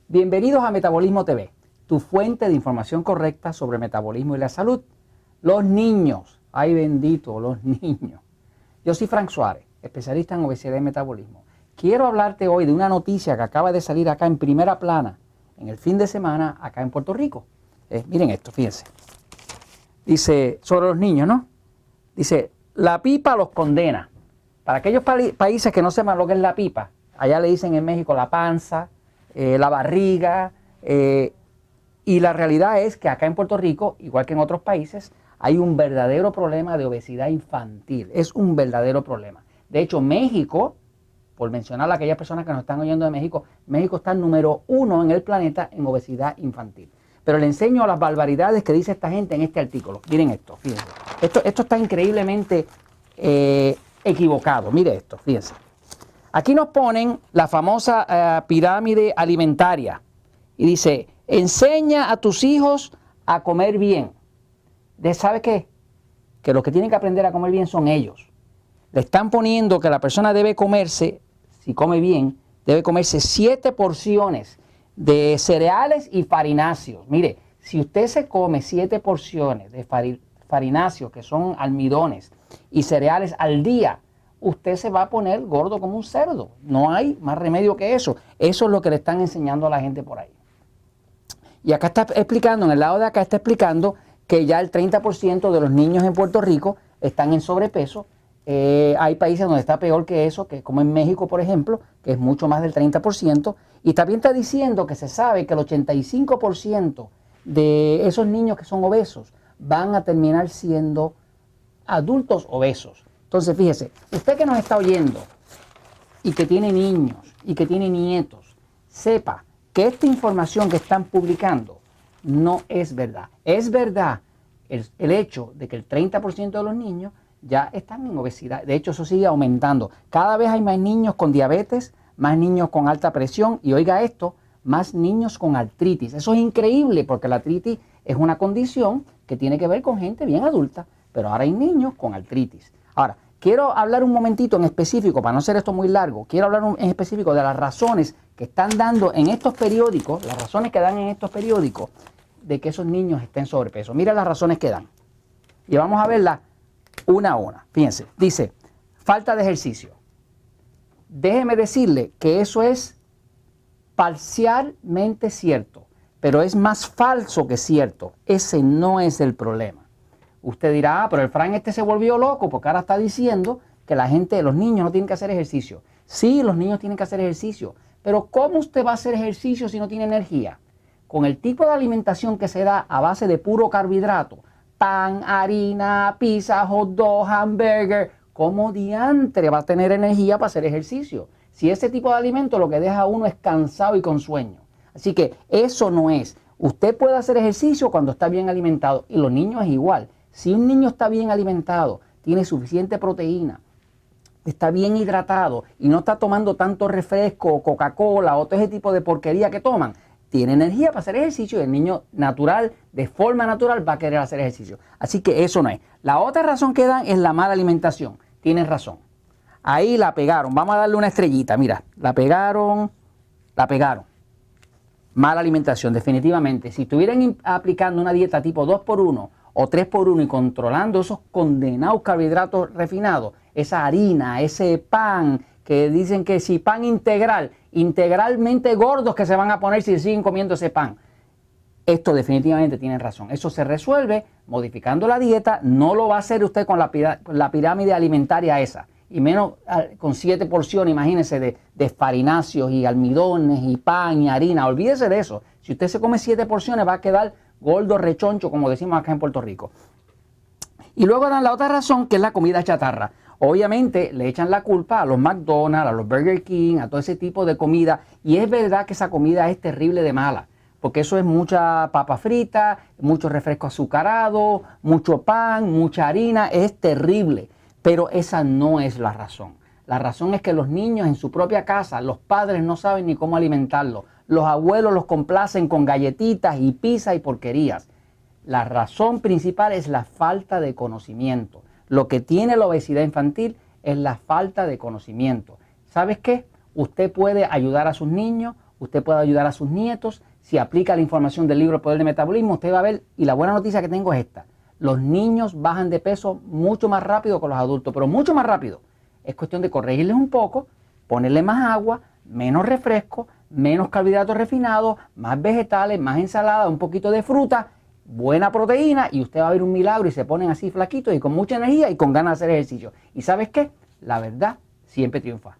Bienvenidos a Metabolismo TV, tu fuente de información correcta sobre el metabolismo y la salud. Los niños, ay bendito, los niños. Yo soy Frank Suárez, especialista en obesidad y metabolismo. Quiero hablarte hoy de una noticia que acaba de salir acá en primera plana, en el fin de semana, acá en Puerto Rico. Miren esto, fíjense. Dice, sobre los niños, ¿no? Dice, la pipa los condena. Para aquellos países que no sepan lo que es la pipa, allá le dicen en México la panza, la barriga, y la realidad es que acá en Puerto Rico, igual que en otros países, hay un verdadero problema de obesidad infantil. Es un verdadero problema. De hecho, México, por mencionar a aquellas personas que nos están oyendo de México, México está número 1 en el planeta en obesidad infantil. Pero le enseño las barbaridades que dice esta gente en este artículo. Miren esto, fíjense. Esto está increíblemente equivocado. Mire esto, fíjense. Aquí nos ponen la famosa pirámide alimentaria. Y dice, enseña a tus hijos a comer bien. ¿Sabe qué? Que los que tienen que aprender a comer bien son ellos. Le están poniendo que la persona debe comerse, si come bien, debe comerse 7 porciones de cereales y farináceos. Mire, si usted se come 7 porciones de farináceos, que son almidones, y cereales al día, usted se va a poner gordo como un cerdo. No hay más remedio que eso. Eso es lo que le están enseñando a la gente por ahí. Y acá está explicando, en el lado de acá está explicando que ya el 30% de los niños en Puerto Rico están en sobrepeso. Hay países donde está peor que eso, que como en México, por ejemplo, que es mucho más del 30%. Y también está diciendo que se sabe que el 85% de esos niños que son obesos van a terminar siendo adultos obesos. Entonces, fíjese, usted que nos está oyendo y que tiene niños y que tiene nietos, sepa que esta información que están publicando no es verdad. Es verdad el hecho de que el 30% de los niños ya están en obesidad. De hecho, eso sigue aumentando. Cada vez hay más niños con diabetes, más niños con alta presión y, oiga esto, más niños con artritis. Eso es increíble porque la artritis es una condición que tiene que ver con gente bien adulta, pero ahora hay niños con artritis. Ahora, quiero hablar un momentito en específico, para no hacer esto muy largo, quiero hablar en específico de las razones que están dando en estos periódicos, las razones que dan en estos periódicos de que esos niños estén sobrepeso. Mira las razones que dan. Y vamos a verlas una a una. Fíjense, dice, falta de ejercicio. Déjeme decirle que eso es parcialmente cierto, pero es más falso que cierto. Ese no es el problema. Usted dirá, pero el Frank se volvió loco porque ahora está diciendo que los niños no tienen que hacer ejercicio. Sí, los niños tienen que hacer ejercicio, pero ¿cómo usted va a hacer ejercicio si no tiene energía? Con el tipo de alimentación que se da a base de puro carbohidrato, pan, harina, pizza, hot dog, hamburger, ¿cómo diantre va a tener energía para hacer ejercicio? Si ese tipo de alimento lo que deja a uno es cansado y con sueño. Así que eso no es. Usted puede hacer ejercicio cuando está bien alimentado y los niños es igual. Si un niño está bien alimentado, tiene suficiente proteína, está bien hidratado y no está tomando tanto refresco, Coca-Cola o todo ese tipo de porquería que toman, tiene energía para hacer ejercicio y el niño natural, de forma natural, va a querer hacer ejercicio. Así que eso no es. La otra razón que dan es la mala alimentación. Tienes razón. Ahí la pegaron. Vamos a darle una estrellita. Mira, la pegaron. Mala alimentación, definitivamente. Si estuvieran aplicando una dieta tipo 2x1 o 3x1 y controlando esos condenados carbohidratos refinados, esa harina, ese pan, que dicen que si pan integral, integralmente gordos que se van a poner si siguen comiendo ese pan. Esto definitivamente tienen razón. Eso se resuelve modificando la dieta. No lo va a hacer usted con la pirámide alimentaria esa. Y menos con 7 porciones, imagínense, de farináceos y almidones y pan y harina. Olvídese de eso. Si usted se come 7 porciones va a quedar gordo, rechoncho, como decimos acá en Puerto Rico. Y luego dan la otra razón, que es la comida chatarra. Obviamente le echan la culpa a los McDonald's, a los Burger King, a todo ese tipo de comida. Y es verdad que esa comida es terrible de mala. Porque eso es mucha papa frita, mucho refresco azucarado, mucho pan, mucha harina. Es terrible. Pero esa no es la razón. La razón es que los niños en su propia casa, los padres no saben ni cómo alimentarlos. Los abuelos los complacen con galletitas y pizza y porquerías. La razón principal es la falta de conocimiento. Lo que tiene la obesidad infantil es la falta de conocimiento. ¿Sabes qué? Usted puede ayudar a sus niños, usted puede ayudar a sus nietos. Si aplica la información del libro El Poder del Metabolismo, usted va a ver, y la buena noticia que tengo es esta: los niños bajan de peso mucho más rápido que los adultos, pero mucho más rápido. Es cuestión de corregirles un poco, ponerle más agua, menos refresco, menos carbohidratos refinados, más vegetales, más ensalada, un poquito de fruta, buena proteína, y usted va a ver un milagro y se ponen así flaquitos y con mucha energía y con ganas de hacer ejercicio. ¿Y sabes qué? La verdad siempre triunfa.